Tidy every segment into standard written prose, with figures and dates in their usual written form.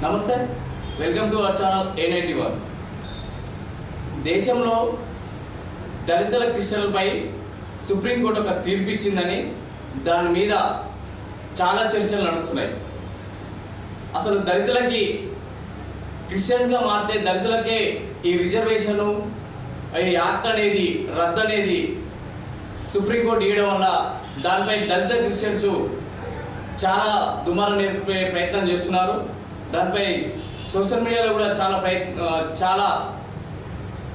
నమస్తే, welcome to our channel A91. దేశంలో దళితుల క్రిస్టియన్లపై సుప్రీంకోర్టు ఒక తీర్పు ఇచ్చిందని దాని మీద చాలా చర్చలు నడుస్తున్నాయి. అసలు దళితులకి క్రిస్టియన్గా మారితే దళితులకే ఈ రిజర్వేషను ఈ యాక్ట్ అనేది రద్దు అనేది సుప్రీంకోర్టు ఇవ్వడం వల్ల దానిపై దళిత క్రిస్టియన్స్ చాలా దుమారం నేర్పే ప్రయత్నం చేస్తున్నారు. దానిపై సోషల్ మీడియాలో కూడా చాలా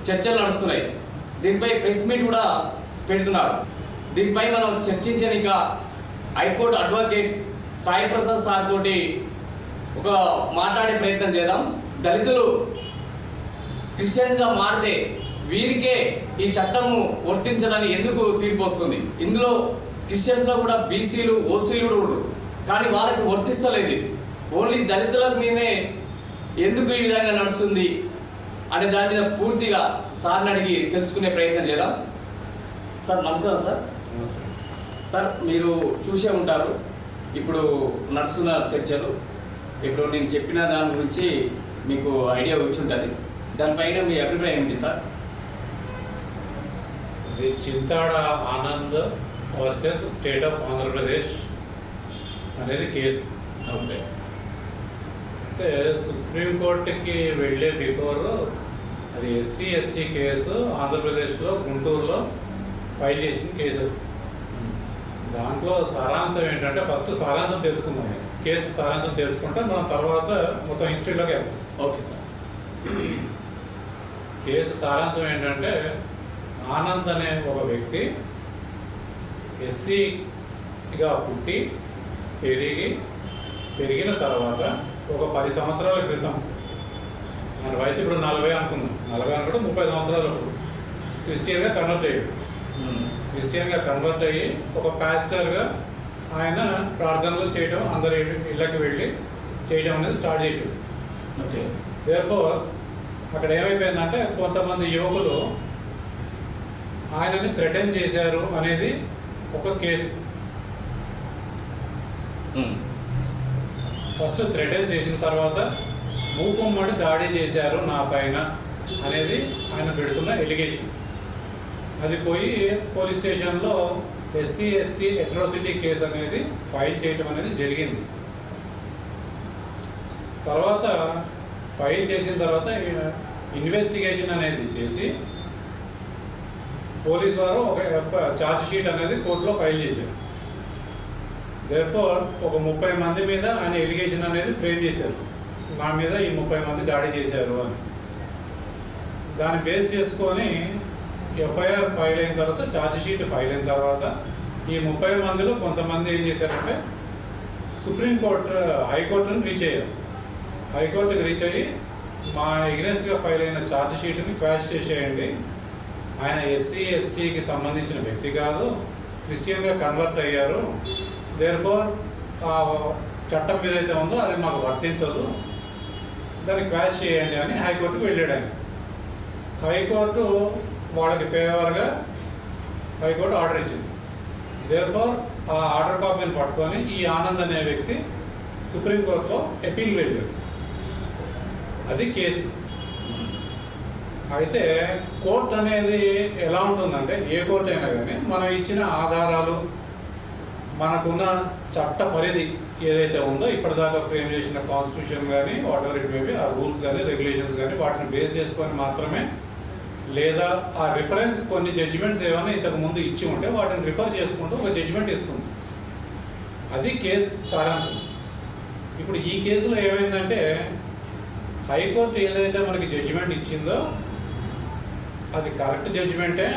చర్చలు నడుస్తున్నాయి. దీనిపై ప్రెస్ మీట్ కూడా పెడుతున్నారు. దీనిపై మనం చర్చించనిక high court advocate Sai Prasad sir తోటి ఒక మాట్లాడే ప్రయత్నం చేద్దాం. దళితులు క్రిస్టియన్గా మారితే వీరికే ఈ చట్టము వర్తించదని ఎందుకు తీర్పు వస్తుంది? ఇందులో క్రిస్టియన్స్లో కూడా బీసీలు ఓసీలు కూడా, కానీ వాళ్ళకి వర్తిస్తలేదు. ఓన్లీ దళితుల మీదే ఎందుకు ఈ విధంగా నడుస్తుంది అనే దాని మీద పూర్తిగా సార్ని అడిగి తెలుసుకునే ప్రయత్నం చేద్దాం. సార్ నమస్కారం. సార్ నమస్తే సార్, మీరు చూసే ఉంటారు ఇప్పుడు నడుస్తున్న చర్చలు. ఇప్పుడు నేను చెప్పిన దాని గురించి మీకు ఐడియా వచ్చి ఉంటుంది. దానిపైన మీ అభిప్రాయం ఏంటి సార్? ఇది Chintada Anand versus state of Andhra Pradesh అనేది కేసు. ఓకే. అయితే సుప్రీంకోర్టుకి వెళ్ళే బిఫోర్ అది ఎస్సీ ఎస్టీ కేసు ఆంధ్రప్రదేశ్లో గుంటూరులో ఫైల్ చేసిన కేసు. దాంట్లో సారాంశం ఏంటంటే, ఫస్ట్ సారాంశం తెలుసుకుందాం. కేసు సారాంశం తెలుసుకుంటే మనం తర్వాత మొత్తం హిస్టరీలోకి వెళ్తాం. Okay sir. కేసు సారాంశం ఏంటంటే, ఆనంద్ అనే ఒక వ్యక్తి ఎస్సీగా పుట్టి పెరిగిన తర్వాత ఒక 10 సంవత్సరాల క్రితం, ఆయన వయసు ఇప్పుడు 40 అనుకుందాం, 40 అనుకుంటే 30 సంవత్సరాలు క్రిస్టియన్గా కన్వర్ట్ అయ్యి ఒక పాస్టర్గా ఆయన ప్రార్థనలు చేయడం, అందరి ఇళ్ళకి వెళ్ళి చేయడం అనేది స్టార్ట్ చేశాడు. ఓకే. దేర్ఫోర్ అక్కడ ఏమైపోయిందంటే, కొంతమంది యువకులు ఆయనని థ్రెటన్ చేశారు అనేది ఒక కేసు. ఫస్ట్ థ్రెటన్ చేసిన తర్వాత మూకుమ్మడి దాడి చేశారు నా పైన అనేది ఆయన పెడుతున్న ఎలిగేషన్. అది పోయి పోలీస్ స్టేషన్లో ఎస్సీ ఎస్టీ అట్రాసిటీ కేసు అనేది ఫైల్ చేయడం అనేది జరిగింది. తర్వాత ఫైల్ చేసిన తర్వాత ఇన్వెస్టిగేషన్ అనేది చేసి పోలీస్ వారు ఒక ఛార్జ్ షీట్ అనేది కోర్టులో ఫైల్ చేశారు. దేర్ఫోర్ ఒక 30 మంది మీద ఆయన ఎలిగేషన్ అనేది ఫ్రేమ్ చేశారు, నా మీద ఈ 30 మంది దాడి చేశారు అని. దాన్ని బేస్ చేసుకొని ఎఫ్ఐఆర్ ఫైల్ అయిన తర్వాత, ఛార్జ్ షీట్ ఫైల్ అయిన తర్వాత ఈ 30 మందిలో కొంతమంది ఏం చేశారంటే హైకోర్టుని రీచ్ అయ్యారు. హైకోర్టుకి రీచ్ అయ్యి, మా ఎగ్నెస్ట్గా ఫైల్ అయిన ఛార్జ్ షీట్ని క్వాష్ చేసేయండి, ఆయన ఎస్సీ ఎస్టీకి సంబంధించిన వ్యక్తి కాదు, క్రిస్టియన్గా కన్వర్ట్ అయ్యారు, దేర్ఫోర్ ఆ చట్టం ఏదైతే ఉందో అది మాకు వర్తించదు, దాన్ని క్వాష్ చేయండి అని హైకోర్టుకు వెళ్ళాడు ఆయన. హైకోర్టు వాళ్ళకి ఫేవర్గా హైకోర్టు ఆర్డర్ ఇచ్చింది. దేర్ఫోర్ ఆ ఆర్డర్ కాపీని పట్టుకొని ఈ ఆనంద్ అనే వ్యక్తి సుప్రీంకోర్టులో అపీల్ వెళ్ళాడు. అది కేసు. అయితే కోర్టు అనేది ఎలా ఉంటుందంటే, ఏ కోర్టు అయినా కానీ మనం ఇచ్చిన ఆధారాలు, మనకున్న చట్ట పరిధి ఏదైతే ఉందో ఇప్పటిదాకా ఫ్రేమ్ చేసిన కాన్స్టిట్యూషన్ కానీ వాట్ ఎవర్ ఇట్ మేబీ, ఆ రూల్స్ కానీ రెగ్యులేషన్స్ కానీ వాటిని బేస్ చేసుకొని మాత్రమే, లేదా ఆ రిఫరెన్స్ కొన్ని జడ్జిమెంట్స్ ఏమైనా ఇంతకు ముందు ఇచ్చి ఉంటే వాటిని రిఫర్ చేసుకుంటూ ఒక జడ్జిమెంట్ ఇస్తుంది. అది కేసు సారాంశం. ఇప్పుడు ఈ కేసులో ఏమైందంటే, హైకోర్టు ఏదైతే మనకి జడ్జిమెంట్ ఇచ్చిందో అది కరెక్ట్ జడ్జిమెంటే.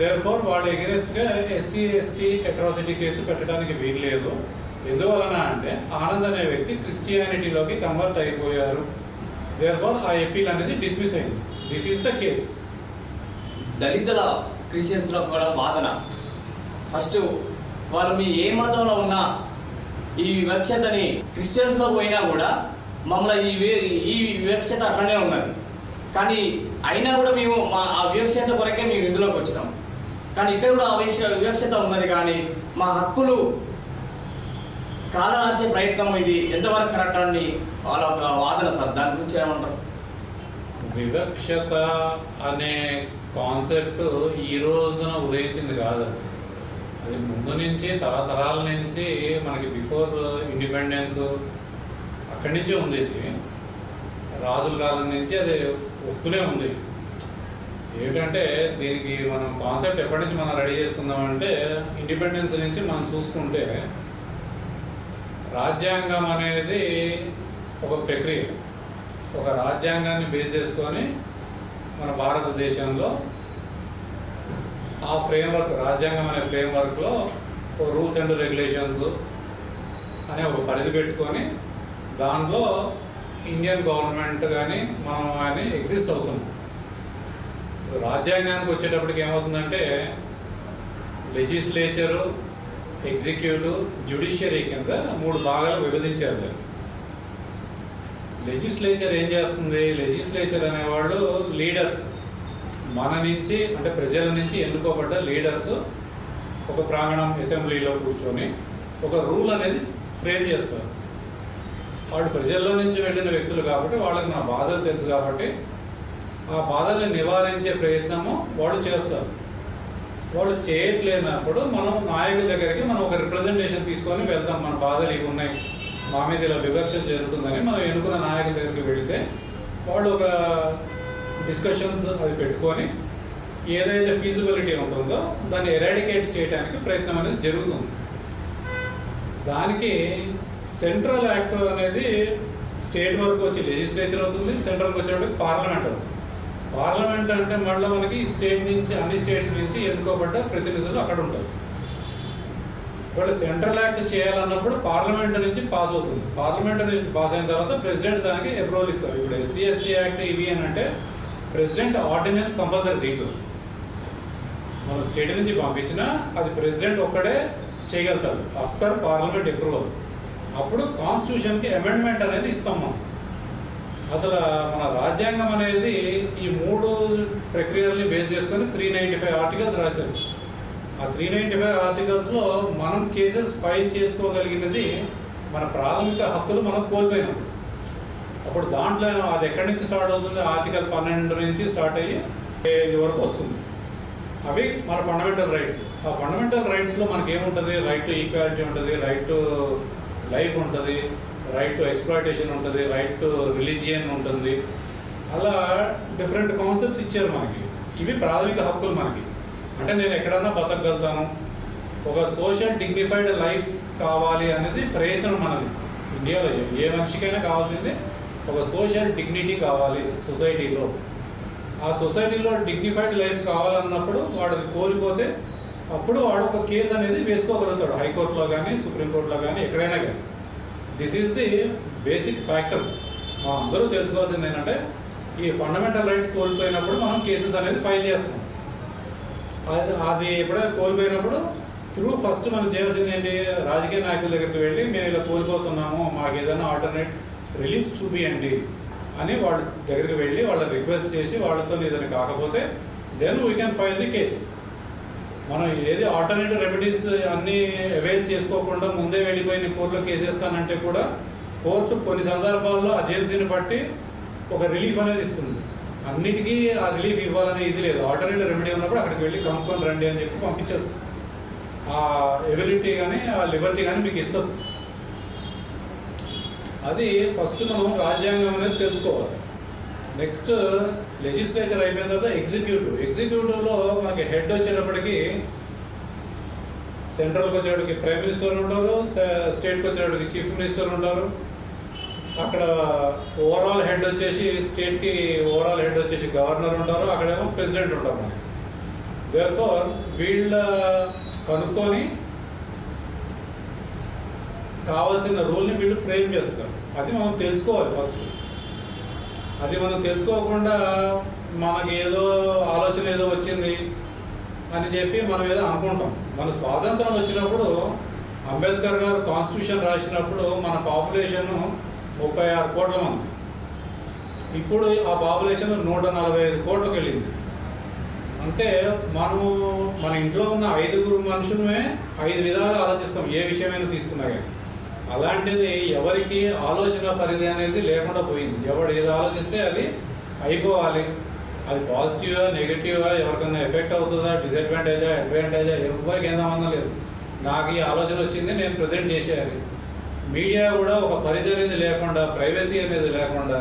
దేర్ఫోర్ వాళ్ళ ఎగరెస్ట్గా ఎస్సీ ఎస్టీ అట్రాసిటీ కేసు పెట్టడానికి వీలు లేదు. ఎందువలన అంటే, ఆనంద్ అనే వ్యక్తి క్రిస్టియానిటీలోకి కన్వర్ట్ అయిపోయారు. దేర్ఫోర్ ఆ అపీల్ అనేది డిస్మిస్ అయింది. This is the case. దళితుల క్రిస్టియన్స్లో కూడా వాదన, ఫస్ట్ వాళ్ళు మీ ఏ మతంలో ఉన్నా ఈ వివక్షతని, క్రిస్టియన్స్లో పోయినా కూడా మమ్మల్ని ఈ వివక్షత అట్లనే ఉన్నది, కానీ అయినా కూడా మేము ఆ వివక్షత కొరకే మేము ఇందులోకి వచ్చినాం. కానీ ఇక్కడ కూడా వివక్షత ఉన్నది, కానీ మా హక్కులు కాలరాచే ప్రయత్నం ఇది ఎంతవరకు కరెక్ట్ అని వాళ్ళ ఒక వాదన సార్. దాని గురించి ఏమంటారు? వివక్షత అనే కాన్సెప్ట్ ఈ రోజున ఉదయించింది కాదు. అది ముందు నుంచి తరతరాల నుంచి మనకి బిఫోర్ ఇండిపెండెన్స్ అక్కడి నుంచే ఉంది. ఇది రాజుల కాలం నుంచి అది వస్తూనే ఉంది. ఏంటంటే దీనికి మనం కాన్సెప్ట్ ఎప్పటి నుంచి మనం రెడీ చేసుకుందామంటే ఇండిపెండెన్స్ నుంచి మనం చూసుకుంటే రాజ్యాంగం అనేది ఒక ప్రక్రియ. ఒక రాజ్యాంగాన్ని బేస్ చేసుకొని మన భారతదేశంలో ఆ ఫ్రేమ్వర్క్, రాజ్యాంగం అనే ఫ్రేమ్వర్క్లో రూల్స్ అండ్ రెగ్యులేషన్స్ అనే ఒక పరిధి పెట్టుకొని దాంట్లో ఇండియన్ గవర్నమెంట్ కానీ మనం కానీ ఎగ్జిస్ట్ అవుతున్నాం. రాజ్యాంగానికి వచ్చేటప్పటికి ఏమవుతుందంటే లెజిస్లేచరు, ఎగ్జిక్యూటివ్, జ్యుడిషియరీ కింద 3 భాగాలు విభజించారు దాన్ని. లెజిస్లేచర్ ఏం చేస్తుంది? లెజిస్లేచర్ అనేవాళ్ళు లీడర్స్, మన నుంచి అంటే ప్రజల నుంచి ఎన్నుకోబడ్డ లీడర్స్ ఒక ప్రాంగణం అసెంబ్లీలో కూర్చొని ఒక రూల్ అనేది ఫ్రేమ్ చేస్తారు. వాళ్ళు ప్రజల్లో నుంచి వెళ్ళిన వ్యక్తులు కాబట్టి వాళ్ళకి నా బాధలు తెలుసు కాబట్టి ఆ బాధల్ని నివారించే ప్రయత్నము వాళ్ళు చేస్తారు. వాళ్ళు చేయట్లేనప్పుడు మనం నాయకుల దగ్గరికి మనం ఒక రిప్రజెంటేషన్ తీసుకొని వెళ్తాం. మన బాధలు ఇవి ఉన్నాయి, మా మీద ఇలా వివక్ష జరుగుతుందని మనం ఎన్నుకున్న నాయకుల దగ్గరికి వెళితే వాళ్ళు ఒక డిస్కషన్స్ అది పెట్టుకొని ఏదైతే ఫీజిబిలిటీ ఉంటుందో దాన్ని ఎరాడికేట్ చేయడానికి ప్రయత్నం అనేది జరుగుతుంది. దానికి సెంట్రల్ యాక్ట్ అనేది స్టేట్ వరకు వచ్చి లెజిస్లేచర్ అవుతుంది, సెంట్రల్కి వచ్చేటప్పటికి పార్లమెంట్ అవుతుంది. పార్లమెంట్ అంటే మళ్ళీ మనకి స్టేట్ నుంచి, అన్ని స్టేట్స్ నుంచి ఎన్నుకోబడ్డ ప్రతినిధులు అక్కడ ఉంటారు. వాళ్ళు సెంట్రల్ యాక్ట్ చేయాలన్నప్పుడు పార్లమెంట్ నుంచి పాస్ అవుతుంది. పార్లమెంట్ నుంచి పాస్ అయిన తర్వాత ప్రెసిడెంట్ దానికి అప్రూవల్ ఇస్తారు. ఇప్పుడు ఎస్సీ ఎస్టీ యాక్ట్ ఇవి అని అంటే ప్రెసిడెంట్ ఆర్డినెన్స్ కంపల్సరీ. దీంట్లో మనం స్టేట్ నుంచి పంపించినా అది ప్రెసిడెంట్ ఒక్కడే చేయగలుగుతాడు ఆఫ్టర్ పార్లమెంట్ అప్రూవల్. అప్పుడు కాన్స్టిట్యూషన్కి అమెండ్మెంట్ అనేది ఇస్తాం మనం. అసలు మన రాజ్యాంగం అనేది ఈ 3 ప్రక్రియల్ని బేస్ చేసుకొని 395 ఆర్టికల్స్ రాశారు. ఆ 395 ఆర్టికల్స్లో మనం కేసెస్ ఫైల్ చేసుకోగలిగినది మన ప్రాథమిక హక్కులు మనం కోల్పోయినాం. అప్పుడు దాంట్లో అది ఎక్కడి నుంచి స్టార్ట్ అవుతుంది? ఆర్టికల్ 12 నుంచి స్టార్ట్ అయ్యి ఇది వరకు వస్తుంది. అవి మన ఫండమెంటల్ రైట్స్. ఆ ఫండమెంటల్ రైట్స్లో మనకి ఏముంటుంది? రైట్ టు ఈక్వాలిటీ ఉంటుంది, రైట్ టు లైఫ్ ఉంటుంది, రైట్ టు ఎక్స్‌ప్లాయిటేషన్ ఉంటుంది, రైట్ టు రిలీజియన్ ఉంటుంది. అలా డిఫరెంట్ కాన్సెప్ట్స్ ఇచ్చారు మనకి. ఇవి ప్రాథమిక హక్కులు మనకి. అంటే నేను ఎక్కడన్నా బతకగలుగుతాను, ఒక సోషల్ డిగ్నిఫైడ్ లైఫ్ కావాలి అనేది ప్రయత్నం మనది. ఇండియాలో ఏ మనిషికైనా కావాల్సింది ఒక సోషల్ డిగ్నిటీ కావాలి సొసైటీలో. ఆ సొసైటీలో డిగ్నిఫైడ్ లైఫ్ కావాలన్నప్పుడు వాడిది కోల్పోతే అప్పుడు వాడు ఒక కేసు అనేది వేసుకోగలుగుతాడు, హైకోర్టులో కానీ సుప్రీంకోర్టులో కానీ ఎక్కడైనా కానీ. This is the basic factor. మనం అందరూ తెలుసుకోవాల్సింది ఏంటంటే ఈ ఫండమెంటల్ రైట్స్ కోల్పోయినప్పుడు మనం కేసెస్ అనేది ఫైల్ చేస్తాం. అది ఎప్పుడైనా కోల్పోయినప్పుడు ఫస్ట్ మనం చేయాల్సింది ఏంటి? రాజకీయ నాయకుల దగ్గరికి వెళ్ళి మేము ఇలా కోల్పోతున్నాము, మాకు ఏదైనా ఆల్టర్నేట్ రిలీఫ్ చూపియండి అని వాళ్ళ దగ్గరికి వెళ్ళి వాళ్ళని రిక్వెస్ట్ చేసి వాళ్ళతో ఏదైనా కాకపోతే then we can file the case. మనం ఏది ఆల్టర్నేటివ్ రెమెడీస్ అన్నీ అవైల్ చేసుకోకుండా ముందే వెళ్ళిపోయి కోర్టులో కేసు వేస్తానంటే కూడా కోర్టు కొన్ని సందర్భాల్లో అర్జెన్సీని బట్టి ఒక రిలీఫ్ అనేది ఇస్తుంది. అన్నిటికీ ఆ రిలీఫ్ ఇవ్వాలనే ఇది లేదు. ఆల్టర్నేటివ్ రెమెడీ ఉన్నప్పుడు అక్కడికి వెళ్ళి కనుక్కొని రండి అని చెప్పి పంపించేస్తుంది. ఆ ఎబిలిటీ కానీ ఆ లిబర్టీ కానీ మీకు ఇస్తుంది. అది ఫస్ట్ మనం రాజ్యాంగం అనేది తెలుసుకోవాలి. నెక్స్ట్ లెజిస్లేచర్ అయిపోయిన తర్వాత ఎగ్జిక్యూటివ్లో మనకి హెడ్ వచ్చేటప్పటికి సెంట్రల్కి వచ్చేటప్పటికి ప్రైమ్ మినిస్టర్ ఉంటారు, స్టేట్కి వచ్చేటప్పటికి చీఫ్ మినిస్టర్ ఉంటారు. అక్కడ ఓవరాల్ హెడ్ వచ్చేసి స్టేట్కి ఓవరాల్ హెడ్ వచ్చేసి గవర్నర్ ఉంటారు, అక్కడేమో ప్రెసిడెంట్ ఉంటారు. మనకి దేర్ఫోర్ వీళ్ళ కనుక్కొని కావాల్సిన రూల్ని వీళ్ళు ఫ్రేమ్ చేస్తారు. అది మనం తెలుసుకోవాలి ఫస్ట్. అది మనం తెలుసుకోకుండా మనకి ఏదో ఆలోచన ఏదో వచ్చింది అని చెప్పి మనం ఏదో అనుకుంటాం. మన స్వాతంత్రం వచ్చినప్పుడు అంబేద్కర్ గారు కాన్స్టిట్యూషన్ రాసినప్పుడు మన పాపులేషన్ 36 కోట్ల మంది. ఇప్పుడు ఆ పాపులేషన్ 145 కోట్లకు వెళ్ళింది. అంటే మన ఇంట్లో ఉన్న 5 మనుషులమే 5 విధాలుగా ఆలోచిస్తాం ఏ విషయమైనా తీసుకున్నా కానీ. అలాంటిది ఎవరికి ఆలోచన పరిధి అనేది లేకుండా పోయింది. ఎవడు ఏది ఆలోచిస్తే అది అయిపోవాలి. అది పాజిటివా నెగిటివా, ఎవరికైనా ఎఫెక్ట్ అవుతుందా, డిసడ్వాంటేజా అడ్వాంటేజా, ఎవరికి ఏం సంబంధం లేదు. నాకు ఈ ఆలోచన వచ్చింది, నేను ప్రజెంట్ చేసేయాలి. మీడియా కూడా ఒక పరిధి అనేది లేకుండా, ప్రైవసీ అనేది లేకుండా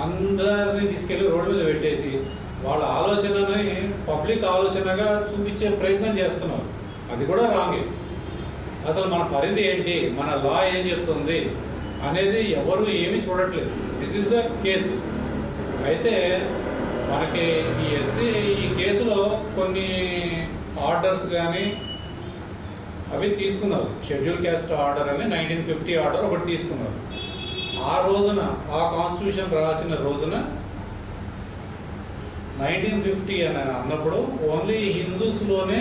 అందరినీ తీసుకెళ్ళి రోడ్డు మీద పెట్టేసి వాళ్ళ ఆలోచనని పబ్లిక్ ఆలోచనగా చూపించే ప్రయత్నం చేస్తున్నారు. అది కూడా రాంగే. అసలు మన పరిధి ఏంటి, మన లా ఏం చెప్తుంది అనేది ఎవరు ఏమీ చూడట్లేదు. This is the case. అయితే మనకి ఈ కేసులో కొన్ని ఆర్డర్స్ కానీ అవి తీసుకున్నారు. షెడ్యూల్ క్యాస్ట్ ఆర్డర్ అని 1950 ఆర్డర్ ఒకటి తీసుకున్నారు. ఆ రోజున ఆ కాన్స్టిట్యూషన్ రాసిన రోజున 1950 అని అన్నప్పుడు ఓన్లీ హిందూస్లోనే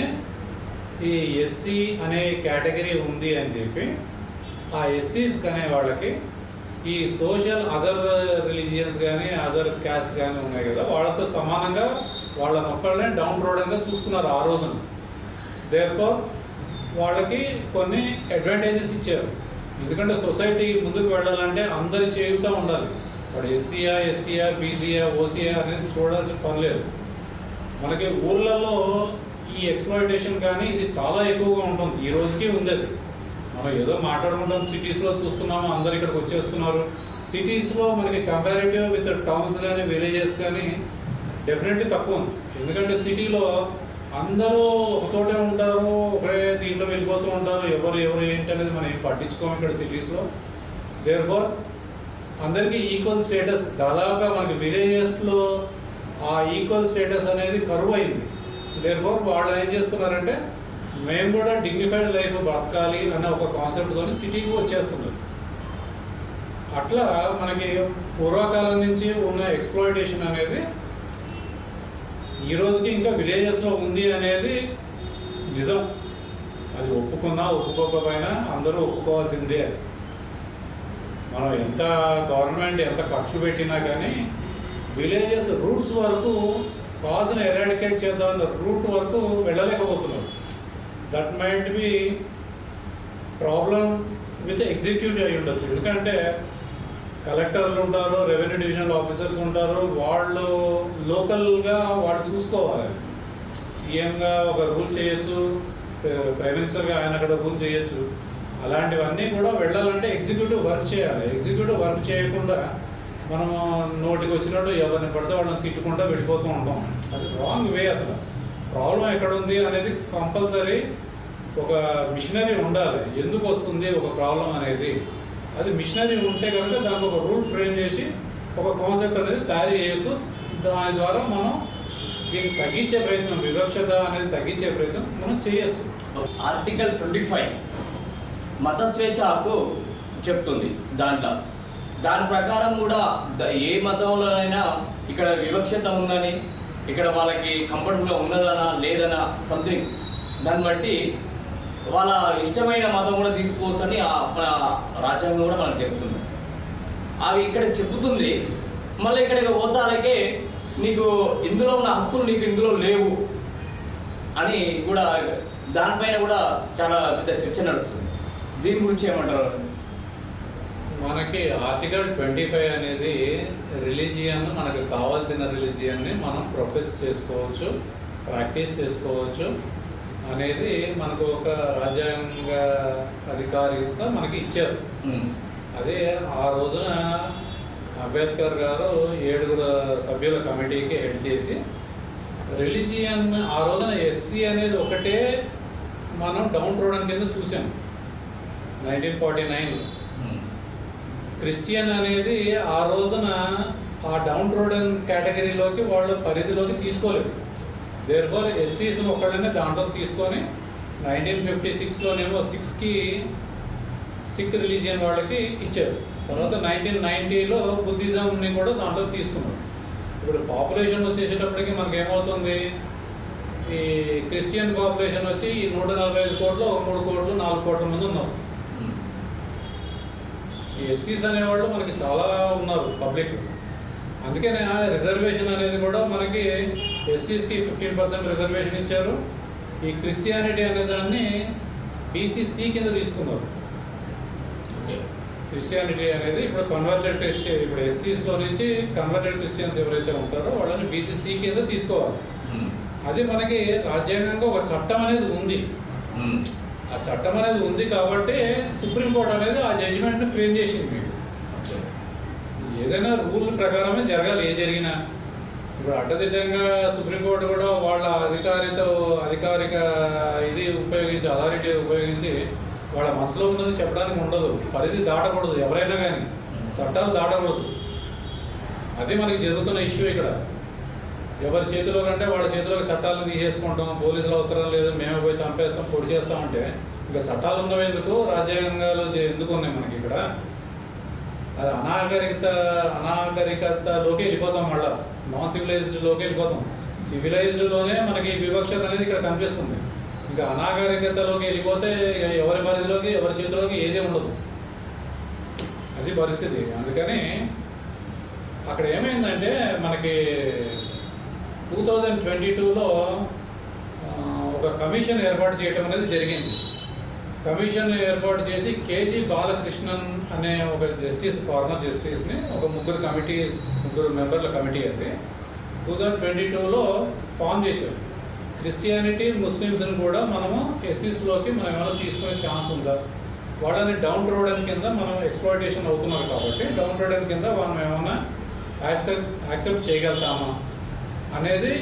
ఈ ఎస్సీ అనే కేటగిరీ ఉంది అని చెప్పి ఆ ఎస్సీస్ అనే వాళ్ళకి ఈ సోషల్ అదర్ రిలీజియన్స్ కానీ అదర్ క్యాస్ట్ కానీ ఉన్నాయి కదా, వాళ్ళతో సమానంగా వాళ్ళని ఒక్కళ్ళనే డౌన్ రోడ్గా చూసుకున్నారు ఆ రోజున. దేర్ఫోర్ వాళ్ళకి కొన్ని అడ్వాంటేజెస్ ఇచ్చారు. ఎందుకంటే సొసైటీ ముందుకు వెళ్ళాలంటే అందరి చేయుతూ ఉండాలి. వాడు ఎస్సీయా, ఎస్టీయా, బీసీయా, ఓసీయా అనేది చూడాల్సిన పని లేదు. మనకి ఊర్లలో ఈ ఎక్స్ప్లాయిటేషన్ కానీ ఇది చాలా ఎక్కువగా ఉంటుంది. ఈ రోజుకి ఉంది అది. మనం ఏదో మాట్లాడుకుంటాం, సిటీస్లో చూస్తున్నాము, అందరు ఇక్కడికి వచ్చేస్తున్నారు. సిటీస్లో మనకి కంపారిటివ్ విత్ టౌన్స్ కానీ విలేజెస్ కానీ డెఫినెట్లీ తక్కువ ఉంది. ఎందుకంటే సిటీలో అందరూ ఒక చోటే ఉంటారు, ఒకే దీంట్లో వెళ్ళిపోతూ ఉంటారు. ఎవరు ఏంటి అనేది మనం ఏం పట్టించుకోము ఇక్కడ సిటీస్లో. దేర్ఫోర్ అందరికీ ఈక్వల్ స్టేటస్ దాదాపుగా మనకి విలేజెస్లో ఆ ఈక్వల్ స్టేటస్ అనేది కరువు అయింది. దేర్ఫోర్ వాళ్ళు ఏం చేస్తున్నారంటే మేము కూడా డిగ్నిఫైడ్ లైఫ్ బ్రతకాలి అన్న ఒక కాన్సెప్ట్తో సిటీకి వచ్చేస్తున్నారు. అట్లా మనకి పూర్వకాలం నుంచి ఉన్న ఎక్స్ప్లాయిటేషన్ అనేది ఈ రోజుకి ఇంకా విలేజెస్లో ఉంది అనేది నిజం. అది ఒప్పుకున్నా ఒప్పుకోకపోయినా అందరూ ఒప్పుకోవాల్సిందే. మనం ఎంత గవర్నమెంట్ ఎంత ఖర్చు పెట్టినా కానీ విలేజెస్ రూట్స్ వరకు కాజ్ని ఎరాడికేట్ చేద్దామన్న రూట్ వరకు వెళ్ళలేకపోతున్నారు. That might be problem with executive అయి ఉండొచ్చు. ఎందుకంటే కలెక్టర్లు ఉంటారు, రెవెన్యూ డివిజనల్ ఆఫీసర్స్ ఉంటారు, వాళ్ళు లోకల్గా వాళ్ళు చూసుకోవాలి. సీఎంగా ఒక రూల్ చేయొచ్చు, ప్రైమ్ మినిస్టర్గా ఆయన అక్కడ రూల్ చేయొచ్చు. అలాంటివన్నీ కూడా వెళ్ళాలంటే ఎగ్జిక్యూటివ్ వర్క్ చేయాలి. ఎగ్జిక్యూటివ్ వర్క్ చేయకుండా మనం నోటికి వచ్చినట్టు ఎవరిని పడితే వాళ్ళని తిట్టుకుంటూ వెళ్ళిపోతూ ఉంటాం. అది రాంగ్ వే. అసలు ప్రాబ్లం ఎక్కడుంది అనేది కంపల్సరీ ఒక మిషనరీ ఉండాలి. ఎందుకు వస్తుంది ఒక ప్రాబ్లం అనేది, అది మిషనరీ ఉంటే కనుక దానికి ఒక రూల్ ఫ్రేమ్ చేసి ఒక కాన్సెప్ట్ అనేది తయారు చేయొచ్చు. దాని ద్వారా మనం దీన్ని తగ్గించే ప్రయత్నం, వివక్షత అనేది తగ్గించే ప్రయత్నం మనం చేయొచ్చు. ఆర్టికల్ 25 మత స్వేచ్ఛ హక్కు చెప్తుంది. దాని ప్రకారం కూడా ఏ మతంలోనైనా ఇక్కడ వివక్షత ఉందని, ఇక్కడ వాళ్ళకి కంఫర్టబుల్గా ఉన్నదనా లేదనా సంథింగ్ దాన్ని బట్టి వాళ్ళ ఇష్టమైన మతం కూడా తీసుకోవచ్చు అని మన రాజ్యాంగం కూడా మనకు చెప్తుంది. అవి ఇక్కడ చెబుతుంది. మళ్ళీ ఇక్కడికి పోతాలకే నీకు ఇందులో ఉన్న హక్కులు నీకు ఇందులో లేవు అని కూడా దానిపైన కూడా చాలా పెద్ద చర్చ నడుస్తుంది. దీని గురించి ఏమంటారు? మనకి ఆర్టికల్ 25 అనేది రిలీజియన్, మనకు కావాల్సిన రిలీజియన్ని మనం ప్రొఫెస్ చేసుకోవచ్చు, ప్రాక్టీస్ చేసుకోవచ్చు అనేది మనకు ఒక రాజ్యాంగ అధికారిగా మనకి ఇచ్చారు. అదే ఆ రోజున అంబేద్కర్ గారు 7 సభ్యుల కమిటీకి హెడ్ చేసి రిలీజియన్ ఆ రోజున ఎస్సీ అనేది ఒకటే మనం డౌన్ ట్రోడన్ కింద చూసాం 1949లో. క్రిస్టియన్ అనేది ఆ రోజున ఆ డౌన్ ట్రోడన్ కేటగిరీలోకి వాళ్ళ పరిధిలోకి తీసుకోలేదు. దేర్ఫోర్ ఎస్సీస్ ఒకళ్ళనే దాంట్లో తీసుకొని 1956లోనేమో 6కి సిక్ రిలీజియన్ వాళ్ళకి ఇచ్చారు. తర్వాత 1990లో బుద్ధిజంని కూడా దాంట్లో తీసుకున్నారు. ఇప్పుడు పాపులేషన్ వచ్చేసేటప్పటికి మనకి ఏమవుతుంది, ఈ క్రిస్టియన్ పాపులేషన్ వచ్చి ఈ 145 కోట్లు, 3 కోట్లు, 4 కోట్ల మంది ఉన్నారు. ఈ ఎస్సీస్ అనేవాళ్ళు మనకి చాలా ఉన్నారు పబ్లిక్. అందుకనే రిజర్వేషన్ అనేది కూడా మనకి ఎస్సీస్కి 15% రిజర్వేషన్ ఇచ్చారు. ఈ క్రిస్టియానిటీ అనే దాన్ని బీసీసీ కింద తీసుకున్నారు. క్రిస్టియానిటీ అనేది ఇప్పుడు కన్వర్టెడ్ క్రిస్టియన్, ఇప్పుడు ఎస్సీస్లో నుంచి కన్వర్టెడ్ క్రిస్టియన్స్ ఎవరైతే ఉంటారో వాళ్ళని బీసీసీ కింద తీసుకోవాలి. అది మనకి రాజ్యాంగంగా ఒక చట్టం అనేది ఉంది. ఆ చట్టం అనేది ఉంది కాబట్టి సుప్రీంకోర్టు అనేది ఆ జడ్జిమెంట్ని ఫ్రేమ్ చేసింది. మీకు ఏదైనా రూల్ ప్రకారమే జరగాలి ఏ జరిగినా. ఇప్పుడు అడ్డదిడ్డంగా సుప్రీంకోర్టు కూడా వాళ్ళ అధికారిక ఇది ఉపయోగించి, అథారిటీ ఉపయోగించి వాళ్ళ మనసులో ఉన్నది చెప్పడానికి ఉండదు. పరిధి దాటకూడదు, ఎవరైనా కానీ చట్టాలు దాటకూడదు. అది మనకి జరుగుతున్న ఇష్యూ ఇక్కడ. ఎవరి చేతిలో కంటే వాళ్ళ చేతిలోకి చట్టాలను తీసేసుకుంటాం, పోలీసులు అవసరం లేదు, మేమే పోయి చంపేస్తాం, పొడి చేస్తామంటే ఇంకా చట్టాలు ఉన్నవి ఎందుకు, రాజ్యాంగాలు ఎందుకు ఉన్నాయి మనకి ఇక్కడ? అది అనాగరికతలోకి వెళ్ళిపోతాం, మళ్ళీ నాన్ సివిలైజ్డ్లోకి వెళ్ళిపోతాం. సివిలైజ్డ్లోనే మనకి వివక్షత అనేది ఇక్కడ కనిపిస్తుంది. ఇంకా అనాగరికతలోకి వెళ్ళిపోతే ఎవరి పరిధిలోకి, ఎవరి చేతిలోకి ఏది ఉండదు. అది పరిస్థితి. అందుకని అక్కడ ఏమైందంటే మనకి 2022లో ఒక కమిషన్ ఏర్పాటు చేయడం అనేది జరిగింది. కమిషన్ ఏర్పాటు చేసి కేజీ బాలకృష్ణన్ అనే ఒక జస్టిస్, ఫార్మర్ జస్టిస్ని, ఒక ముగ్గురు మెంబర్ల కమిటీ అది 2022లో ఫామ్ చేశారు. క్రిస్టియానిటీ, ముస్లిమ్స్ని కూడా మనము ఎస్సీస్లోకి మనం ఏమైనా తీసుకునే ఛాన్స్ ఉందా, వాళ్ళని డౌన్ రోడన్ కింద మనం ఎక్స్ప్లాయిటేషన్ అవుతున్నారు కాబట్టి డౌన్ రోడన్ కింద మనం ఏమైనా యాక్సెప్ట్ చేయగలుగుతామా అనేది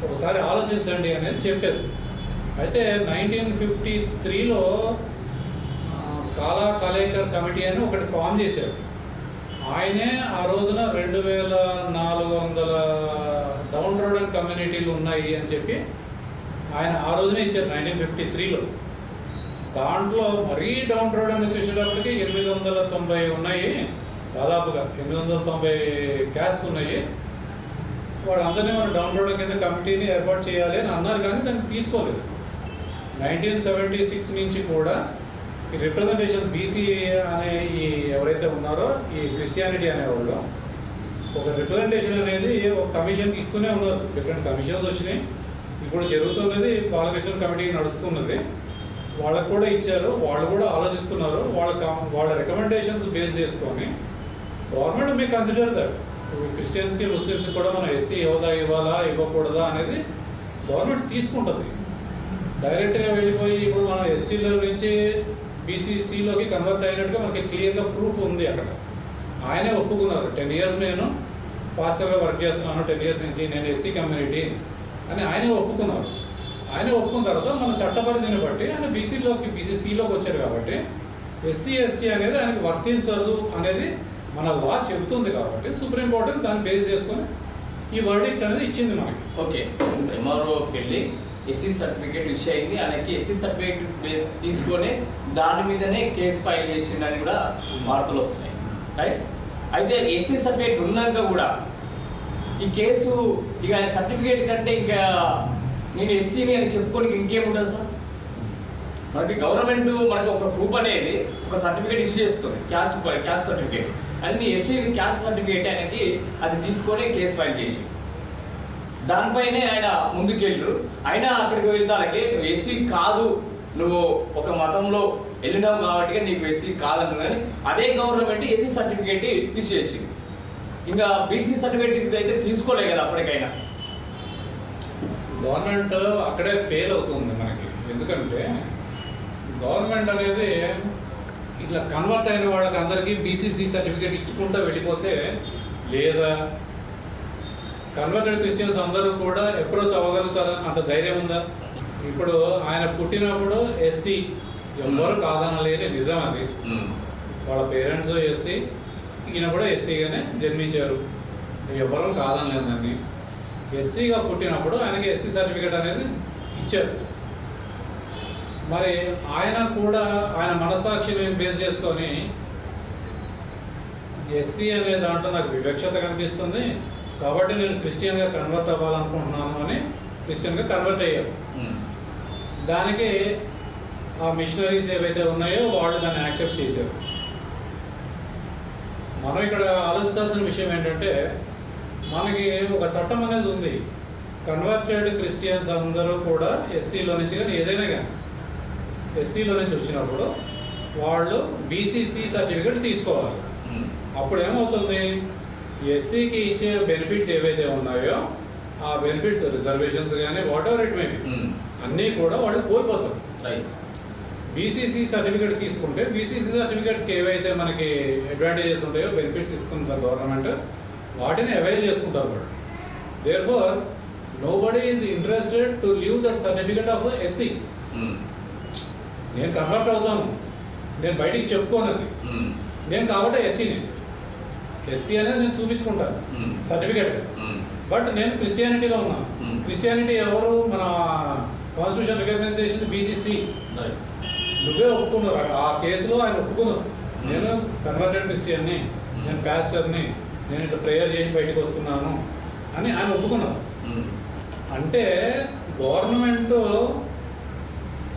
ఒకసారి ఆలోచించండి అనేది చెప్పారు. అయితే 1953లో కాలా కలేకర్ కమిటీ అని ఒకటి ఫామ్ చేశారు. ఆయనే ఆ రోజున 2400 డౌన్ రోడన్ కమ్యూనిటీలు ఉన్నాయి అని చెప్పి ఆయన ఆ రోజునే ఇచ్చారు 1953లో. దాంట్లో మరీ డౌన్ రోడన్ వచ్చేసేటప్పటికి 890 ఉన్నాయి, దాదాపుగా 890 క్యాస్ట్ ఉన్నాయి. వాళ్ళందరినీ మనం డౌన్ రోడ్ కింద కమిటీని ఏర్పాటు చేయాలి అని అన్నారు, కానీ దాన్ని తీసుకోలేదు. 1976 నుంచి కూడా ఈ రిప్రజెంటేషన్ బీసీ అనే ఈ ఎవరైతే ఉన్నారో ఈ క్రిస్టియానిటీ అనేవాళ్ళు ఒక రిప్రజెంటేషన్ అనేది ఒక కమిషన్కి ఇస్తూనే ఉన్నారు. డిఫరెంట్ కమిషన్స్ వచ్చినాయి. ఇప్పుడు జరుగుతున్నది బాలకృష్ణ కమిటీ నడుస్తున్నది, వాళ్ళకు కూడా ఇచ్చారు. వాళ్ళు కూడా ఆలోచిస్తున్నారు. వాళ్ళ రికమెండేషన్స్ బేస్ చేసుకొని గవర్నమెంట్ మే కన్సిడర్ దట్ క్రిస్టియన్స్కి, ముస్లిమ్స్కి కూడా మనం ఎస్సీ హోదా ఇవ్వాలా ఇవ్వకూడదా అనేది గవర్నమెంట్ తీసుకుంటుంది. డైరెక్ట్గా వెళ్ళిపోయి ఇప్పుడు మనం ఎస్సీలో నుంచి బీసీసీలోకి కన్వర్ట్ అయినట్టుగా మనకి క్లియర్గా ప్రూఫ్ ఉంది అక్కడ. ఆయనే ఒప్పుకున్నారు. 10 years నేను పాస్టర్గా వర్క్ చేస్తున్నాను, 10 years నుంచి నేను ఎస్సీ కమ్యూనిటీ అని ఆయనే ఒప్పుకున్నారు. ఆయనే ఒప్పుకున్న తర్వాత మన చట్టపరిధిని బట్టి ఆయన బీసీసీలోకి వచ్చారు కాబట్టి ఎస్సీ ఎస్టీ అనేది ఆయనకి వర్తించదు అనేది మన లా చెబుతుంది. కాబట్టి సుప్రీంకోర్టు దాన్ని బేస్ చేసుకొని ఈ వర్డిక్ట్ అనేది ఇచ్చింది మనకి. ఓకే, ఎంఆర్ఓకి వెళ్ళి ఎస్సీ సర్టిఫికేట్ ఇష్యూ అయింది, ఆయనకి ఎస్సీ సర్టిఫికేట్ తీసుకొని దాని మీదనే కేసు ఫైల్ చేసిండని కూడా వార్తలు వస్తున్నాయి, రైట్? అయితే ఎస్సీ సర్టిఫికేట్ ఉన్నాక కూడా ఈ కేసు ఇక ఆయన సర్టిఫికేట్ కంటే ఇంకా నేను ఎస్సీని అని చెప్పుకోనికి ఇంకేముంటుంది సార్? మనకి గవర్నమెంట్ మనకి ఒక ప్రూఫ్ అనేది ఒక సర్టిఫికేట్ ఇష్యూ చేస్తుంది, క్యాస్ట్ సర్టిఫికేట్ అని. మీ ఎస్సీ క్యాస్ట్ సర్టిఫికేట్ ఆయనకి అది తీసుకొని కేసు ఫైల్ చేసి దానిపైనే ఆయన ముందుకెళ్ళరు. అయినా అక్కడికి వెళ్తానికి నువ్వు ఎస్సీ కాదు, నువ్వు ఒక మతంలో వెళ్ళినావు కాబట్టి నీకు ఎస్సీ కాదంటారు. కానీ అదే గవర్నమెంట్ ఎస్సీ సర్టిఫికేట్ ఇష్యూ చేసింది. ఇంకా బీసీ సర్టిఫికేట్ అయితే తీసుకోలే కదా అప్పటికైనా. గవర్నమెంట్ అక్కడే ఫెయిల్ అవుతుంది మనకి. ఎందుకంటే గవర్నమెంట్ అనేది ఇట్లా కన్వర్ట్ అయిన వాళ్ళకి అందరికీ బీసీసీ సర్టిఫికేట్ ఇచ్చుకుంటూ వెళ్ళిపోతే, లేదా కన్వర్టెడ్ క్రిస్టియన్స్ అందరూ కూడా అప్రోచ్ అవ్వగలుగుతారా? అంత ధైర్యం ఉందా? ఇప్పుడు ఆయన పుట్టినప్పుడు ఎస్సీ ఎవరు కాదనలేని నిజం అది. వాళ్ళ పేరెంట్స్ ఎస్సీ, ఈయన కూడా ఎస్సీగానే జన్మించారు, ఎవరు కాదనలేదని. ఎస్సీగా పుట్టినప్పుడు ఆయనకి ఎస్సీ సర్టిఫికేట్ అనేది ఇచ్చారు. మరి ఆయన కూడా ఆయన మనస్సాక్షిని బేస్ చేసుకొని ఎస్సీ అనే దాంట్లో నాకు వివక్షత కనిపిస్తుంది కాబట్టి నేను క్రిస్టియన్గా కన్వర్ట్ అవ్వాలనుకుంటున్నాను అని క్రిస్టియన్గా కన్వర్ట్ అయ్యారు. దానికి ఆ మిషనరీస్ ఏవైతే ఉన్నాయో వాళ్ళు దాన్ని యాక్సెప్ట్ చేశారు. మనం ఇక్కడ ఆలోచించాల్సిన విషయం ఏంటంటే మనకి ఒక చట్టం అనేది ఉంది. కన్వర్టెడ్ క్రిస్టియన్స్ అందరూ కూడా ఎస్సీలో నుంచి కానీ ఏదైనా కానీ ఎస్సీలో నుంచి వచ్చినప్పుడు వాళ్ళు బీసీసీ సర్టిఫికేట్ తీసుకోవాలి. అప్పుడు ఏమవుతుంది, ఎస్సీకి ఇచ్చే బెనిఫిట్స్ ఏవైతే ఉన్నాయో ఆ బెనిఫిట్స్, రిజర్వేషన్స్ కానీ what ever it may be, అన్నీ కూడా వాళ్ళు కోల్పోతారు. బీసీసీ సర్టిఫికేట్ తీసుకుంటే బీసీసీ సర్టిఫికేట్స్కి ఏవైతే మనకి అడ్వాంటేజెస్ ఉంటాయో, బెనిఫిట్స్ ఇస్తుంది గవర్నమెంట్, వాటిని అవైల్ చేసుకుంటారు వాళ్ళు. Therefore nobody is interested to leave that certificate of SC. నేను కన్వర్ట్ అవుతాను, నేను బయటికి చెప్పుకోనది, నేను కాబట్టి ఎస్సీని, ఎస్సీ అనేది నేను చూపించుకుంటాను సర్టిఫికేట్. బట్ నేను క్రిస్టియానిటీలో ఉన్నాను. క్రిస్టియానిటీ ఎవరు, మన కాన్స్టిట్యూషన్ రికగ్నైజ్ చేసిన బీసీసీ. నువ్వే ఒప్పుకున్నారు ఆ కేసులో, ఆయన ఒప్పుకున్నారు, నేను కన్వర్టెడ్ క్రిస్టియన్ని, నేను పాస్టర్ని, నేను ఇట్లా ప్రేయర్ చేసి బయటకు వస్తున్నాను అని ఆయన ఒప్పుకున్నారు. అంటే గవర్నమెంట్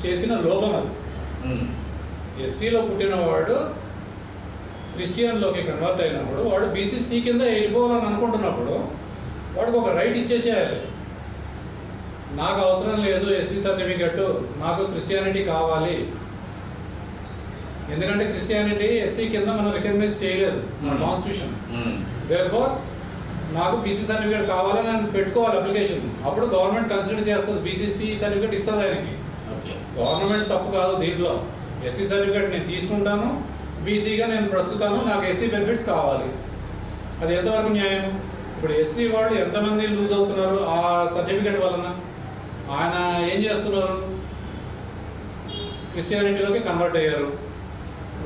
చేసిన లోపం అది. ఎస్సీలో పుట్టినవాడు క్రిస్టియన్లోకి కన్వర్ట్ అయినప్పుడు వాడు బీసీసీ కింద వెళ్ళిపోవాలని అనుకుంటున్నప్పుడు వాడికి ఒక రైట్ ఇచ్చేసేయాలి. నాకు అవసరం లేదు ఎస్సీ సర్టిఫికెట్, నాకు క్రిస్టియానిటీ కావాలి. ఎందుకంటే క్రిస్టియానిటీ ఎస్సీ కింద మనం రికగ్నైజ్ చేయలేదు మన కాన్స్టిట్యూషన్. దేర్ఫోర్ నాకు బీసీ సర్టిఫికేట్ కావాలని నేను పెట్టుకోవాలి అప్లికేషన్. అప్పుడు గవర్నమెంట్ కన్సిడర్ చేస్తుంది, బీసీసీ సర్టిఫికేట్ ఇస్తుంది ఆయనకి. గవర్నమెంట్ తప్పు కాదు దీంట్లో. ఎస్సీ సర్టిఫికేట్ నేను తీసుకుంటాను, బీసీగా నేను బ్రతుకుతాను, నాకు ఎస్సీ బెనిఫిట్స్ కావాలి. అది ఎంతవరకు న్యాయం? ఇప్పుడు ఎస్సీ వాళ్ళు ఎంతమంది లూజ్ అవుతున్నారు ఆ సర్టిఫికేట్ వలన? ఆయన ఏం చేస్తున్నారు, క్రిస్టియానిటీలోకి కన్వర్ట్ అయ్యారు,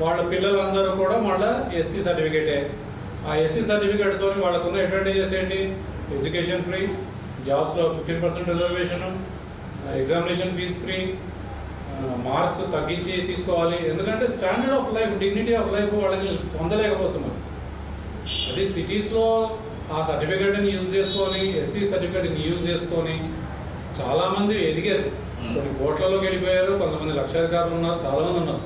వాళ్ళ పిల్లలందరూ కూడా మళ్ళీ ఎస్సీ సర్టిఫికేటే. ఆ ఎస్సీ సర్టిఫికేట్తో వాళ్ళకున్న అడ్వాంటేజెస్ ఏంటి? ఎడ్యుకేషన్ ఫ్రీ, జాబ్స్లో 15% reservation, examination fee free, marks తగ్గించి తీసుకోవాలి. ఎందుకంటే standard of life, dignity of life వాళ్ళకి పొందలేకపోతున్నారు. అది సిటీస్లో ఆ సర్టిఫికేట్ని యూజ్ చేసుకొని, ఎస్సీ సర్టిఫికేట్ని యూజ్ చేసుకొని చాలామంది ఎదిగారు. కొన్ని కోట్లలోకి వెళ్ళిపోయారు, కొంతమంది లక్షాధికారులు ఉన్నారు, చాలామంది ఉన్నారు.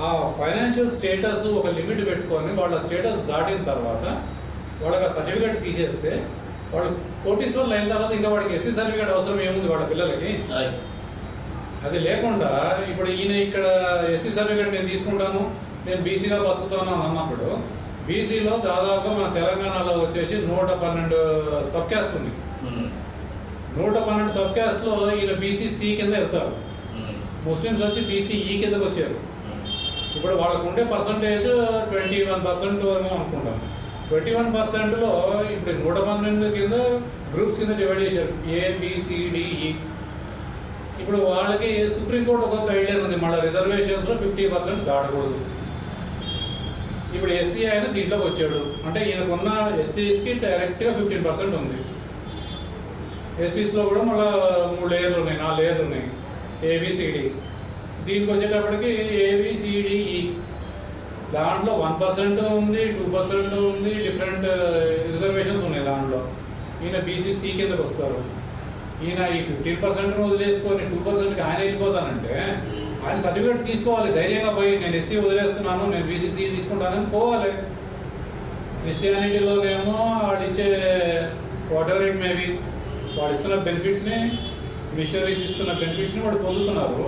ఆ ఫైనాన్షియల్ స్టేటస్ ఒక లిమిట్ పెట్టుకొని వాళ్ళ స్టేటస్ దాటిన తర్వాత వాళ్ళకి ఆ సర్టిఫికేట్ తీసేస్తే వాళ్ళు కోటీశ్వర్లు అయిన తర్వాత ఇంకా వాడికి ఎస్సీ సర్టిఫికేట్ అవసరం ఏముంది వాళ్ళ పిల్లలకి? అది లేకుండా ఇప్పుడు ఈయన ఇక్కడ ఎస్సీ సర్టిఫికేట్ నేను తీసుకుంటాను, నేను బీసీగా బతుకుతాను అన్నప్పుడు బీసీలో దాదాపుగా మన తెలంగాణలో వచ్చేసి 112 సబ్ క్యాస్ట్ ఉంది. 112 సబ్ క్యాస్ట్లో ఈయన బీసీ కింద వెళ్తారు, ముస్లిమ్స్ వచ్చి బీసీఈ కిందకు వచ్చారు. ఇప్పుడు వాళ్ళకు ఉండే పర్సంటేజ్ 21% ఏమో అనుకుంటాను. 21%లో ఇప్పుడు 112 కింద గ్రూప్స్ కింద డివైడ్ చేశారు, ఏబిసిడిఈ. ఇప్పుడు వాళ్ళకి సుప్రీంకోర్టు ఒక గైడ్లైన్ ఉంది, మళ్ళీ రిజర్వేషన్స్లో 50% దాటకూడదు. ఇప్పుడు ఎస్సీ ఆయన దీంట్లోకి వచ్చాడు అంటే ఈయనకున్న ఎస్సీస్కి డైరెక్ట్గా 15% ఉంది. ఎస్సీస్లో కూడా మళ్ళీ 3 లేయర్లు ఉన్నాయి, 4 లేయర్లు ఉన్నాయి, ఏబిసిడి. దీనికి వచ్చేటప్పటికి ఏబిసిడిఈ దాంట్లో 1% ఉంది, 2% ఉంది, డిఫరెంట్ రిజర్వేషన్స్ ఉన్నాయి దాంట్లో. ఈయన బీసీసీ కిందకు వస్తారు. ఈయన ఈ 15% వదిలేసుకొని 2%కి ఆయన వెళ్ళిపోతానంటే ఆయన సర్టిఫికేట్ తీసుకోవాలి ధైర్యంగా పోయి, నేను ఎస్సీ వదిలేస్తున్నాను, నేను బీసీసీ తీసుకుంటానని పోవాలి. క్రిస్టియానిటీలోనేమో వాళ్ళు ఇచ్చే వాట్ ఎవర్ ఇట్ మేబీ, వాళ్ళు ఇస్తున్న బెనిఫిట్స్ని, మిషనరీస్ ఇస్తున్న బెనిఫిట్స్ని వాళ్ళు పొందుతున్నారు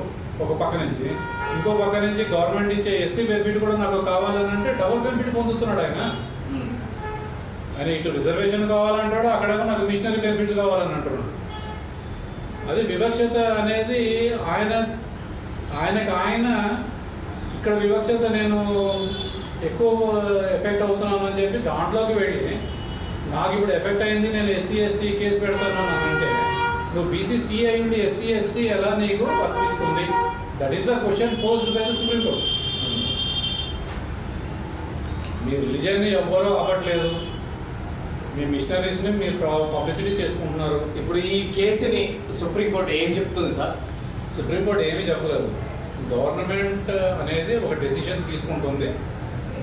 ఒక పక్క నుంచి. ఇంకో పక్క నుంచి గవర్నమెంట్ ఇచ్చే ఎస్సీ బెనిఫిట్ కూడా నాకు కావాలని అంటే డబుల్ బెనిఫిట్ పొందుతున్నాడు ఆయన. ఆయన ఇటు రిజర్వేషన్ కావాలంటాడు, అక్కడేమో నాకు మిషనరీ బెనిఫిట్స్ కావాలని అంటున్నాడు. అది వివక్షత అనేది ఆయనకు ఇక్కడ వివక్షత నేను ఎక్కువ ఎఫెక్ట్ అవుతున్నాను అని చెప్పి దాంట్లోకి వెళ్ళి నాకు ఇప్పుడు ఎఫెక్ట్ అయింది, నేను ఎస్సీ ఎస్టీ కేసు పెడతాను అని అంటే నువ్వు బీసీసీ అయ్యింది ఎస్సీ ఎస్టీ ఎలా నీకు వర్తిస్తుంది? That is the question posed by the Supreme Court. మీ రిలీజియన్ని ఎవ్వరూ ఆపట్లేదు, మీ మిషనరీస్ని మీరు పబ్లిసిటీ చేసుకుంటున్నారు. ఇప్పుడు ఈ కేసుని సుప్రీంకోర్టు ఏం చెప్తుంది సార్? సుప్రీంకోర్టు ఏమీ చెప్పలేదు. గవర్నమెంట్ అనేది ఒక డెసిషన్ తీసుకుంటుంది.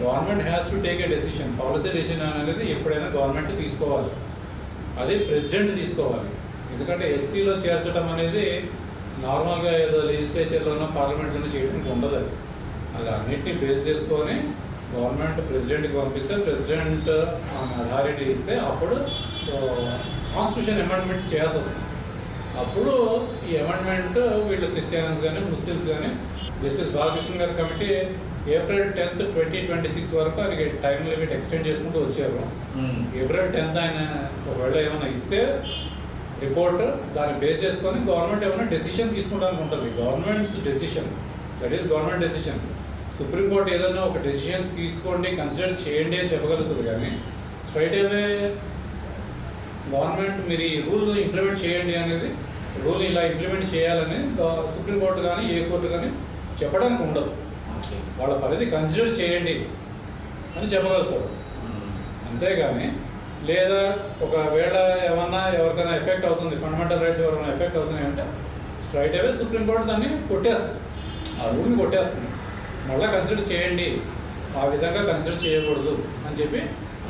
Government has to take a decision. Policy decision అనేది ఎప్పుడైనా గవర్నమెంట్ తీసుకోవాలి, అది ప్రెసిడెంట్ తీసుకోవాలి. ఎందుకంటే ఎస్సీలో చేర్చడం అనేది నార్మల్గా ఏదో లెజిస్లేచర్లోనో పార్లమెంట్లోనో చేయడానికి ఉండదు. అది అన్నిటినీ బేస్ చేసుకొని గవర్నమెంట్ ప్రెసిడెంట్కి పంపిస్తే ప్రెసిడెంట్ అథారిటీ ఇస్తే అప్పుడు కాన్స్టిట్యూషన్ అమెండ్మెంట్ చేయాల్సి వస్తుంది. అప్పుడు ఈ అమెండ్మెంట్ వీళ్ళు క్రిస్టియన్స్ కానీ ముస్లిమ్స్ కానీ జస్టిస్ బాలకృష్ణ గారి కమిటీ ఏప్రిల్ 10th 2026 వరకు ఆయనకి టైం లిమిట్ ఎక్స్టెండ్ చేసుకుంటూ వచ్చారు. ఏప్రిల్ 10th ఆయన ఒకవేళ ఏమైనా ఇస్తే రిపోర్ట్ దాన్ని బేస్ చేసుకొని గవర్నమెంట్ ఏమైనా డెసిషన్ తీసుకోవడానికి ఉంటుంది. Governments decision, that is government decision. Supreme court ఏదైనా ఒక డెసిషన్ తీసుకోండి, కన్సిడర్ చేయండి అని చెప్పగలుగుతుంది, కానీ స్ట్రైట్ అవే గవర్నమెంట్ మీరు ఈ రూల్ ఇంప్లిమెంట్ చేయండి అనేది, రూల్ ఇలా ఇంప్లిమెంట్ చేయాలని సుప్రీంకోర్టు కానీ ఏ కోర్టు కానీ చెప్పడానికి ఉండదు. వాళ్ళ పరిధి కన్సిడర్ చేయండి అని చెప్పగలుగుతారు, అంతేగాని లేదా ఒకవేళ ఏమన్నా ఎవరికైనా ఎఫెక్ట్ అవుతుంది, ఫండమెంటల్ రైట్స్ ఎవరికైనా ఎఫెక్ట్ అవుతున్నాయి అంటే స్ట్రైట్ అవే సుప్రీంకోర్టు దాన్ని కొట్టేస్తుంది, ఆ రూల్ని కొట్టేస్తుంది. మళ్ళీ కన్సిడర్ చేయండి, ఆ విధంగా కన్సిడర్ చేయకూడదు అని చెప్పి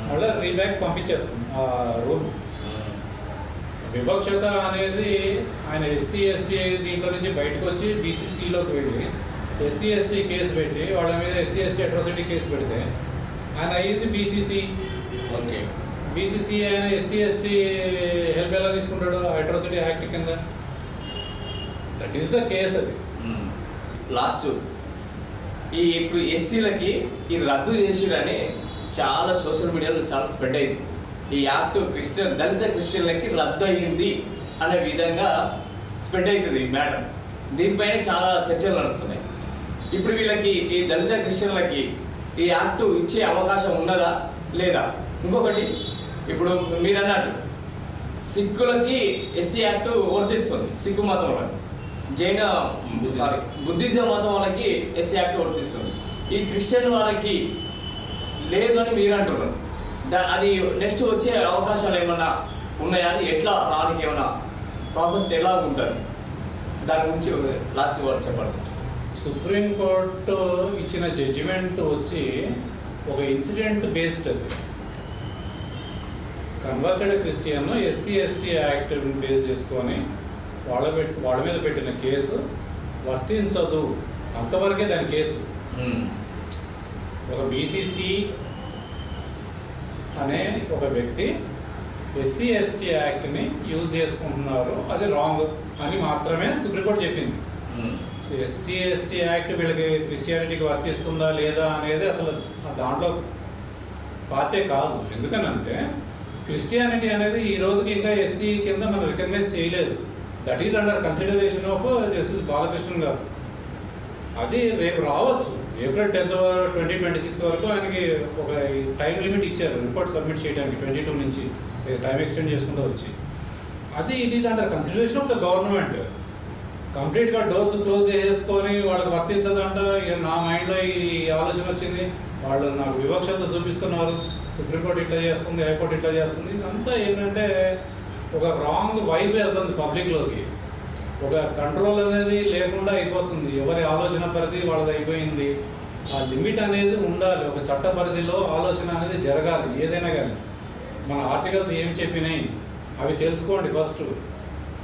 మళ్ళీ రీబ్యాక్ పంపించేస్తుంది ఆ రూల్. వివక్షత అనేది ఆయన ఎస్సీ ఎస్టీ దీంట్లో నుంచి బయటకు వచ్చి బీసీసీలోకి వెళ్ళి ఎస్సీ ఎస్టీ కేసు పెట్టి వాళ్ళ మీద ఎస్సీ ఎస్టీ అట్రాసిటీ కేసు పెడితే ఆయన అయ్యింది బీసీసీ. ఓకే, బీసీసీ ఆయన ఎస్సీ ఎస్టీ హెల్ప్ ఎలా తీసుకుంటాడు అట్రాసిటీ యాక్ట్ కింద? That is the case. అది లాస్ట్ ఇప్పుడు ఎస్సీలకి ఇది రద్దు చేసిరని చాలా సోషల్ మీడియాలో చాలా స్ప్రెడ్ అయింది. ఈ యాక్ట్ దళిత క్రిస్టియన్లకి రద్దు అయ్యింది అనే విధంగా స్ప్రెడ్ అవుతుంది మ్యాటర్. దీనిపైన చాలా చర్చలు నడుస్తున్నాయి. ఇప్పుడు వీళ్ళకి ఈ దళిత క్రిస్టియన్లకి ఈ యాక్ట్ ఇచ్చే అవకాశం ఉన్నదా లేదా? ఇంకొకటి, ఇప్పుడు మీరు అన్నట్టు సిక్కులకి ఎస్సీ యాక్ట్ వర్తిస్తుంది, సిక్కు మతం వాళ్ళకి, బుద్ధిజం మతం వాళ్ళకి ఎస్సీ యాక్ట్ వర్తిస్తుంది. ఈ క్రిస్టియన్ వారికి లేదు అని మీరు అంటున్నారు. అది నెక్స్ట్ వచ్చే అవకాశాలు ఏమన్నా ఉన్నాయా? అది ఎట్లా రానికి ఏమన్నా ప్రాసెస్ ఎలా ఉంటుంది? దాని గురించి లాస్ట్ వర్డ్ చెప్పండి. సుప్రీంకోర్టు ఇచ్చిన జడ్జిమెంట్ వచ్చి ఒక ఇన్సిడెంట్ బేస్డ్. అది converted Christian SC ST act base చేసుకొని వాళ్ళ మీద పెట్టిన కేసు వర్తించదు, అంతవరకే దాని కేసు. ఒక బీసీసీ అనే ఒక వ్యక్తి ఎస్సీ ఎస్టీ యాక్ట్ని యూజ్ చేసుకుంటున్నారు, అది రాంగ్ అని మాత్రమే సుప్రీంకోర్టు చెప్పింది. ఎస్సీ ఎస్టీ యాక్ట్ వీళ్ళకి క్రిస్టియానిటీకి వర్తిస్తుందా లేదా అనేది అసలు దాంట్లో పార్టే కాదు. ఎందుకనంటే క్రిస్టియానిటీ అనేది ఈ రోజుకి ఇంకా ఎస్సీ కింద మనం రికగ్నైజ్ చేయలేదు. That is under consideration of justice Balakrishnan గారు. అది రేపు రావచ్చు. ఏప్రిల్ 10th 2026 వరకు ఆయనకి ఒక టైం లిమిట్ ఇచ్చారు రిపోర్ట్ సబ్మిట్ చేయడానికి, 22 నుంచి టైం ఎక్స్టెండ్ చేసుకుంటూ వచ్చి. అది it is under consideration of the government. కంప్లీట్గా డోర్స్ క్లోజ్ చేసుకొని వాళ్ళకి వర్తించదంట. ఇక నా మైండ్లో ఈ ఆలోచన వచ్చింది, వాళ్ళు నాకు వివక్షత చూపిస్తున్నారు, సుప్రీంకోర్టు ఇట్లా చేస్తుంది, హైకోర్టు ఇట్లా చేస్తుంది. ఇదంతా ఏంటంటే ఒక రాంగ్ వైబ్ వెళ్తుంది పబ్లిక్లోకి. ఒక కంట్రోల్ అనేది లేకుండా అయిపోతుంది. ఎవరి ఆలోచన పరిధి వాళ్ళది అయిపోయింది. ఆ లిమిట్ అనేది ఉండాలి. ఒక చట్ట పరిధిలో ఆలోచన అనేది జరగాలి. ఏదైనా కానీ మన ఆర్టికల్స్ ఏం చెప్పినాయి అవి తెలుసుకోండి ఫస్ట్.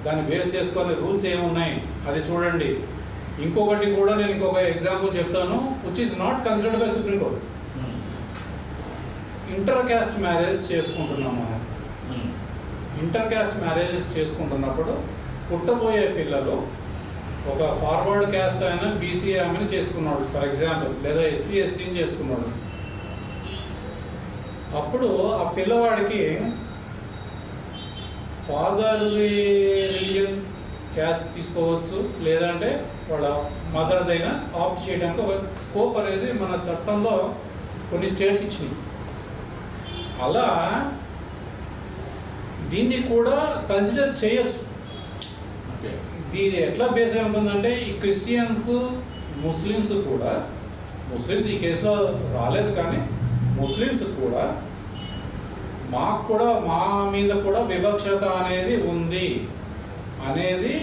దాన్ని బేస్ చేసుకొని రూల్స్ ఏమున్నాయి అది చూడండి. ఇంకొకటి కూడా నేను ఇంకొక ఎగ్జాంపుల్ చెప్తాను, which is not considered by supreme court. Inter caste marriage చేసుకుంటున్నాం మనం. ఇంటర్ క్యాస్ట్ మ్యారేజెస్ చేసుకుంటున్నప్పుడు పుట్టబోయే పిల్లలు ఒక ఫార్వర్డ్ క్యాస్ట్ అయిన బీసీ ఆమెను చేసుకున్నాడు ఫర్ ఎగ్జాంపుల్, లేదా ఎస్సీ ఎస్టీని చేసుకున్నాడు. అప్పుడు ఆ పిల్లవాడికి ఫాదర్ రిలీజియన్ క్యాస్ట్ తీసుకోవచ్చు, లేదంటే వాళ్ళ మదర్దైనా ఆప్ట్ చేయడానికి ఒక స్కోప్ అనేది మన చట్టంలో కొన్ని స్టేట్స్ ఇచ్చినాయి. అలా దీన్ని కూడా కన్సిడర్ చేయొచ్చు. దీని ఎట్లా బేస్ అయి ఉంటుందంటే ఈ క్రిస్టియన్స్ ముస్లిమ్స్ కూడా, ముస్లిమ్స్ ఈ కేసులో రాలేదు కానీ ముస్లిమ్స్ కూడా మాకు కూడా మా మీద కూడా వివక్షత అనేది ఉంది అనేది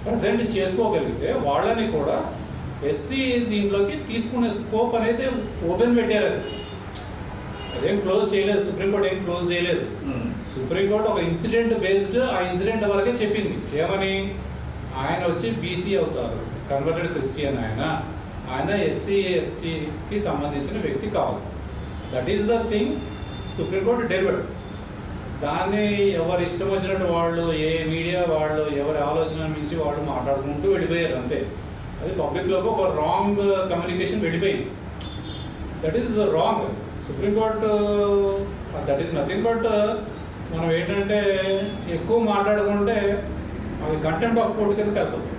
ప్రజెంట్ చేసుకోగలిగితే వాళ్ళని కూడా ఎస్సీ దీంట్లోకి తీసుకునే స్కోప్ అనేది ఓపెన్ పెట్టారు. అదేం క్లోజ్ చేయలేదు, సుప్రీంకోర్టు ఏం క్లోజ్ చేయలేదు. సుప్రీంకోర్టు ఒక ఇన్సిడెంట్ బేస్డ్ ఆ ఇన్సిడెంట్ వరకే చెప్పింది. ఏమని, ఆయన వచ్చి బీసీ అవుతారు, కన్వర్టెడ్ క్రిస్టియన్, ఆయన ఎస్సీ ఎస్టీకి సంబంధించిన వ్యక్తి కాదు. That is the thing supreme court delivered. దాన్ని ఎవరు ఇష్టం వచ్చినట్టు వాళ్ళు, ఏ మీడియా వాళ్ళు, ఎవరి ఆలోచన మించి వాళ్ళు మాట్లాడుకుంటూ వెళ్ళిపోయారు అంతే. అది పబ్లిక్లోకి ఒక రాంగ్ కమ్యూనికేషన్ వెళ్ళిపోయింది. That is wrong. Supreme court that is nothing but మనం ఏంటంటే ఎక్కువ మాట్లాడుకుంటే అది కంటెంప్ట్ ఆఫ్ కోర్టు కిందకి వెళ్తుంది.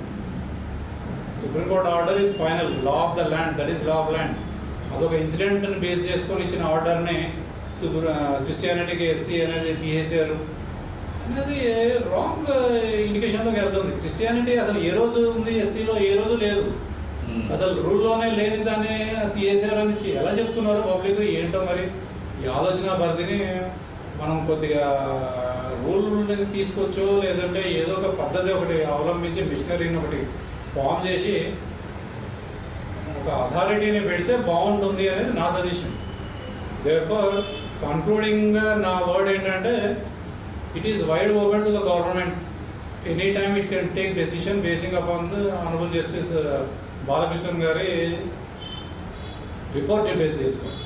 Supreme court order is final, law of the land, that is law of land. అదొక ఇన్సిడెంట్ని బేస్ చేసుకొని ఇచ్చిన ఆర్డర్ని క్రిస్టియానిటీకి ఎస్సీ అనేది తీసేశారు అనేది రాంగ్ ఇండికేషన్లోకి వెళ్తుంది. క్రిస్టియానిటీ అసలు ఏ రోజు ఉంది ఎస్సీలో, ఏ రోజు లేదు. అసలు రూల్లోనే లేని దాన్ని తీసేశారని ఎలా చెప్తున్నారు పబ్లిక్, ఏంటో మరి. ఈ ఆలోచన పరిధిని మనం కొద్దిగా రూల్ని తీసుకొచ్చో లేదంటే ఏదో ఒక పద్ధతి ఒకటి అవలంబించి మిషనరీని ఒకటి ఫామ్ చేసి ఒక అథారిటీని పెడితే బాగుంటుంది అనేది నా సజెషన్. దేర్ఫోర్ కన్క్లూడింగ్గా నా వర్డ్ ఏంటంటే it is wide open to the government. Any time it can take decision basing upon the honourable justice Balakrishnan గారి రిపోర్ట్ని బేస్ చేసుకోండి.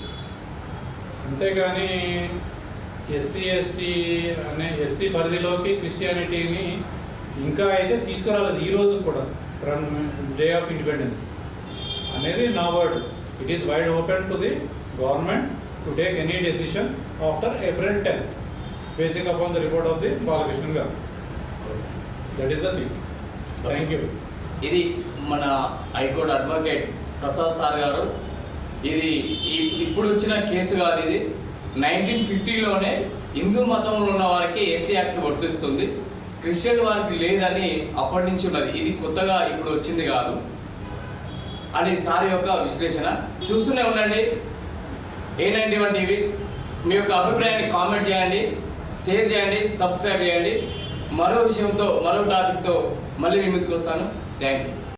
అంతేగాని ఎస్సీ ఎస్టీ అనే ఎస్సీ పరిధిలోకి క్రిస్టియానిటీని ఇంకా అయితే తీసుకురాలేదు ఈ రోజు కూడా, ఫ్రమ్ డే ఆఫ్ ఇండిపెండెన్స్ అనేది నా word. It is wide open to the government to take any decision after April 10th basing upon the report of the Balakrishnan garu. That is the thing. Thank you. ఇది మన high court advocate Prasad sir గారు. ఇది ఇప్పుడు వచ్చిన case కాదు, ఇది 1950లోనే హిందూ మతంలో ఉన్న వారికి ఎస్సీ యాక్ట్ వర్తిస్తుంది, క్రిస్టియన్ వారికి లేదని అప్పటి నుంచి ఉన్నది. ఇది కొత్తగా ఇప్పుడు వచ్చింది కాదు అని సార్ యొక్క విశ్లేషణ. చూస్తూనే ఉండండి A91 టీవీ. మీ యొక్క అభిప్రాయాన్ని కామెంట్ చేయండి, షేర్ చేయండి, సబ్స్క్రైబ్ చేయండి. మరో విషయంతో మరో టాపిక్తో మళ్ళీ మీ ముందుకు వస్తాను. Thank you.